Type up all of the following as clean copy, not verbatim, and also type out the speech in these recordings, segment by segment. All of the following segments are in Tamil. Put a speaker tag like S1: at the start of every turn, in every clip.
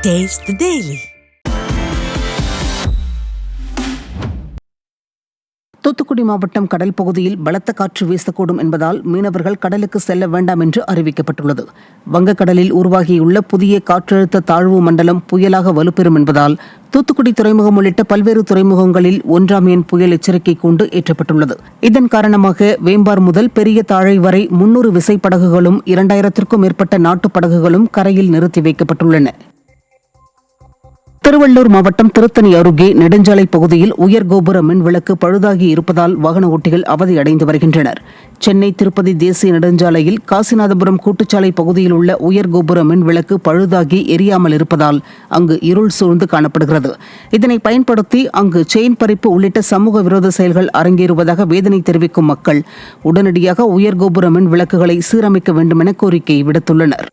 S1: Taste the Daily. தூத்துக்குடி மாவட்டம் கடல் பகுதியில் பலத்த காற்று வீசக்கூடும் என்பதால் மீனவர்கள் கடலுக்கு செல்ல வேண்டாம் என்று அறிவிக்கப்பட்டுள்ளது. வங்கக்கடலில் உருவாகியுள்ள புதிய காற்றழுத்த தாழ்வு மண்டலம் புயலாக வலுப்பெறும் என்பதால் தூத்துக்குடி துறைமுகம் உள்ளிட்ட பல்வேறு துறைமுகங்களில் 1ஆம் எண் புயல் எச்சரிக்கை கூண்டு ஏற்றப்பட்டுள்ளது. இதன் காரணமாக வேம்பார் முதல் பெரிய தாழை வரை 300 விசைப்படகுகளும் 2000க்கும் மேற்பட்ட நாட்டுப் படகுகளும் கரையில் நிறுத்தி வைக்கப்பட்டுள்ளன. திருவள்ளூர் மாவட்டம் திருத்தணி அருகே நெடுஞ்சாலை பகுதியில் உயர் கோபுர மின் விளக்கு பழுதாகி இருப்பதால் வாகன ஓட்டிகள் அவதியடைந்து வருகின்றனர். சென்னை திருப்பதி தேசிய நெடுஞ்சாலையில் காசிநாதபுரம் கூட்டுச்சாலை பகுதியில் உள்ள உயர் கோபுர மின் விளக்கு பழுதாகி எரியாமல் இருப்பதால் அங்கு இருள் சூழ்ந்து காணப்படுகிறது. இதனை பயன்படுத்தி அங்கு செயின் பறிப்பு உள்ளிட்ட சமூக விரோத செயல்கள் அரங்கேறுவதாக வேதனை தெரிவிக்கும் மக்கள் உடனடியாக உயர் கோபுர மின் விளக்குகளை சீரமைக்க வேண்டும் என கோரிக்கை விடுத்துள்ளனர்.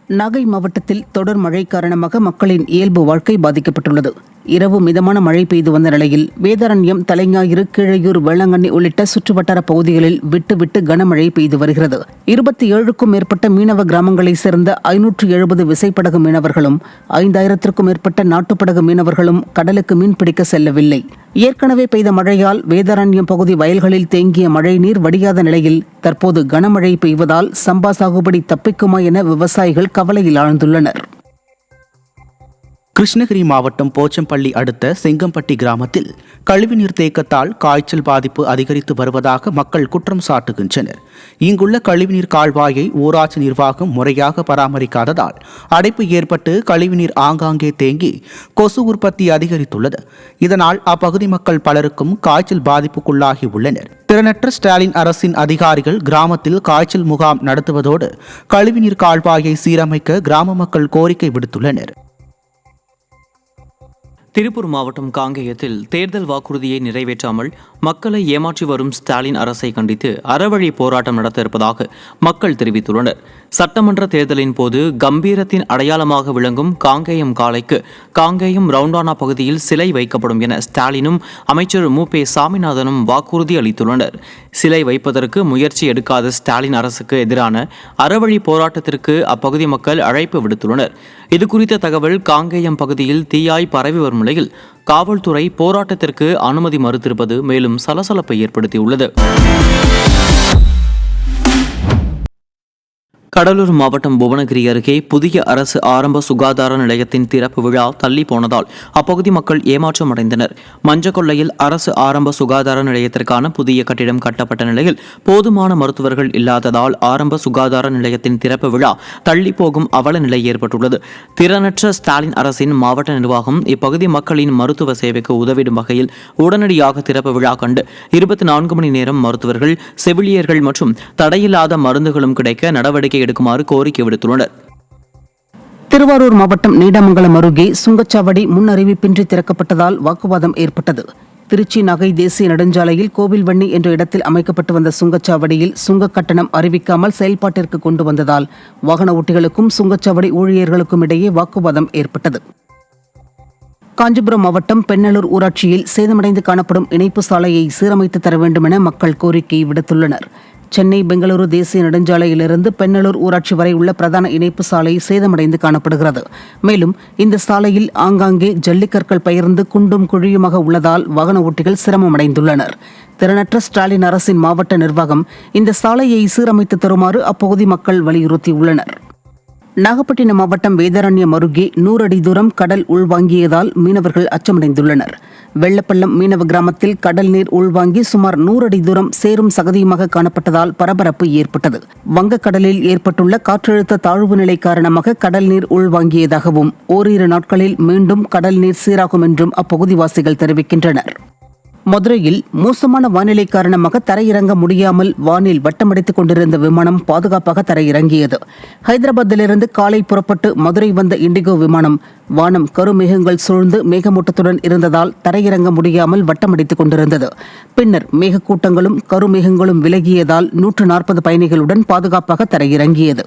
S1: நாகை மாவட்டத்தில் தொடர் மழை காரணமாக மக்களின் இயல்பு வாழ்க்கை பாதிக்கப்பட்டுள்ளது. இரவு மிதமான மழை பெய்து வந்த நிலையில் வேதாரண்யம், தலைஞாயிறு, கீழையூர், வேளாங்கண்ணி உள்ளிட்ட சுற்றுவட்டார பகுதிகளில் விட்டு கனமழை பெய்து வருகிறது. 27க்கும் மேற்பட்ட மீனவ கிராமங்களைச் சேர்ந்த 570 விசைப்படகு மீனவர்களும் 5000க்கும் மேற்பட்ட நாட்டுப்படகு மீனவர்களும் கடலுக்கு மீன்பிடிக்க செல்லவில்லை. ஏற்கனவே பெய்த மழையால் வேதாரண்யம் பகுதி வயல்களில் தேங்கிய மழை நீர் வடியாத நிலையில் தற்போது கனமழை பெய்வதால் சம்பா சாகுபடி தப்பிக்குமா என விவசாயிகள் கவலையில் ஆழ்ந்துள்ளனர்.
S2: கிருஷ்ணகிரி மாவட்டம் போச்சம்பள்ளி அடுத்த செங்கம்பட்டி கிராமத்தில் கழிவுநீர் தேக்கத்தால் காய்ச்சல் பாதிப்பு அதிகரித்து வருவதாக மக்கள் குற்றம் சாட்டுகின்றனர். இங்குள்ள கழிவுநீர் கால்வாயை ஊராட்சி நிர்வாகம் முறையாக பராமரிக்காததால் அடைப்பு ஏற்பட்டு கழிவுநீர் ஆங்காங்கே தேங்கி கொசு உற்பத்தி அதிகரித்துள்ளது. இதனால் அப்பகுதி மக்கள் பலருக்கும் காய்ச்சல் பாதிப்புக்குள்ளாகி உள்ளனர். திறனற்ற ஸ்டாலின் அரசின் அதிகாரிகள் கிராமத்தில் காய்ச்சல் முகாம் நடத்துவதோடு கழிவுநீர் கால்வாயை சீரமைக்க கிராம மக்கள் கோரிக்கை விடுத்துள்ளனர்.
S3: திருப்பூர் மாவட்டம் காங்கேயத்தில் தேர்தல் வாக்குறுதியை நிறைவேற்றாமல் மக்களை ஏமாற்றி வரும் ஸ்டாலின் அரசை கண்டித்து அறவழி போராட்டம் நடத்த இருப்பதாக மக்கள் தெரிவித்துள்ளனர். சட்டமன்ற தேர்தலின் போது கம்பீரத்தின் அடையாளமாக விளங்கும் காங்கேயம் காளைக்கு காங்கேயம் ரவுண்டானா பகுதியில் சிலை வைக்கப்படும் என ஸ்டாலினும் அமைச்சர் மு.பே. சாமிநாதனும் வாக்குறுதி அளித்துள்ளனர். சிலை வைப்பதற்கு முயற்சி எடுக்காத ஸ்டாலின் அரசுக்கு எதிரான அறவழி போராட்டத்திற்கு அப்பகுதி மக்கள் அழைப்பு விடுத்துள்ளனர். இதுகுறித்த தகவல் காங்கேயம் பகுதியில் தீயாய் பரவி வரும் நிலையில் காவல்துறை போராட்டத்திற்கு அனுமதி மறுத்திருப்பது மேலும் சலசலப்பை ஏற்படுத்தியுள்ளது. கடலூர் மாவட்டம் புவனகிரி அருகே புதிய அரசு ஆரம்ப சுகாதார நிலையத்தின் திறப்பு விழா தள்ளி போனதால் அப்பகுதி மக்கள் ஏமாற்றம் அடைந்தனர். மஞ்சக்கொள்ளையில் அரசு ஆரம்ப சுகாதார நிலையத்திற்கான புதிய கட்டிடம் கட்டப்பட்ட நிலையில் போதுமான மருத்துவர்கள் இல்லாததால் ஆரம்ப சுகாதார நிலையத்தின் திறப்பு விழா தள்ளி போகும் அவல நிலை ஏற்பட்டுள்ளது. திறனற்ற ஸ்டாலின் அரசின் மாவட்ட நிர்வாகம் இப்பகுதி மக்களின் மருத்துவ சேவைக்கு உதவிடும் வகையில் உடனடியாக திறப்பு விழா கண்டு 24 மணி நேரம் மருத்துவர்கள், செவிலியர்கள் மற்றும் தடையில்லாத மருந்துகளும் கிடைக்க நடவடிக்கை எடுக்குமாறு கோரிக்கை விடுத்துள்ளனர்.
S1: திருவாரூர் மாவட்டம் நீடாமங்கலம் அருகே சுங்கச்சாவடி முன் அறிவிப்பின்றி திறக்கப்பட்டதால் வாக்குவாதம் ஏற்பட்டது. திருச்சி நாகை தேசிய நெடுஞ்சாலையில் கோவில்வண்ணி என்ற இடத்தில் அமைக்கப்பட்டு வந்த சுங்கச்சாவடியில் சுங்க கட்டணம் அறிவிக்காமல் செயல்பாட்டிற்கு கொண்டு வந்ததால் வாகன ஓட்டிகளுக்கும் சுங்கச்சாவடி ஊழியர்களுக்கும் இடையே வாக்குவாதம் ஏற்பட்டது. காஞ்சிபுரம் மாவட்டம் பெண்ணலூர் ஊராட்சியில் சேதமடைந்து காணப்படும் இணைப்பு சாலையை சீரமைத்து தர வேண்டும் என மக்கள் கோரிக்கை விடுத்துள்ளனர். சென்னை பெங்களூரு தேசிய நெடுஞ்சாலையிலிருந்து பெண்ணலூர் ஊராட்சி வரை உள்ள பிரதான இணைப்பு சாலை சேதமடைந்து காணப்படுகிறது. மேலும் இந்த சாலையில் ஆங்காங்கே ஜல்லிக்கற்கள் பெயர்ந்து குண்டும் குழியுமாக உள்ளதால் வாகன ஓட்டிகள் சிரமமடைந்துள்ளனர். திறனற்ற ஸ்டாலின் அரசின் மாவட்ட நிர்வாகம் இந்த சாலையை சீரமைத்து தருமாறு அப்பகுதி மக்கள் வலியுறுத்தியுள்ளனர். நாகப்பட்டினம் மாவட்டம் வேதாரண்யம் அருகே 100 அடி தூரம் கடல் உள்வாங்கியதால் மீனவர்கள் அச்சமடைந்துள்ளனர். வெள்ளப்பள்ளம் மீனவ கிராமத்தில் கடல் நீர் உள்வாங்கி சுமார் 100 அடி தூரம் சேரும் சகதியுமாக காணப்பட்டதால் பரபரப்பு ஏற்பட்டது. வங்கக்கடலில் ஏற்பட்டுள்ள காற்றழுத்த தாழ்வு நிலை காரணமாக கடல் நீர் உள்வாங்கியதாகவும் ஓரிரு நாட்களில் மீண்டும் கடல் நீர் சீராகும் என்றும் அப்பகுதிவாசிகள் தெரிவிக்கின்றனர். மதுரையில் மோசமான வானிலை காரணமாக தரையிறங்க முடியாமல் வானில் வட்டமடித்துக் கொண்டிருந்த விமானம் பாதுகாப்பாக தரையிறங்கியது. ஹைதராபாத்திலிருந்து காலை புறப்பட்டு மதுரை வந்த இண்டிகோ விமானம் வானம் கருமேகங்கள் சூழ்ந்து மேகமூட்டத்துடன் இருந்ததால் தரையிறங்க முடியாமல் வட்டமடித்துக் கொண்டிருந்தது. பின்னர் மேகக்கூட்டங்களும் கருமேகங்களும் விலகியதால் 140 பயணிகளுடன் பாதுகாப்பாக தரையிறங்கியது.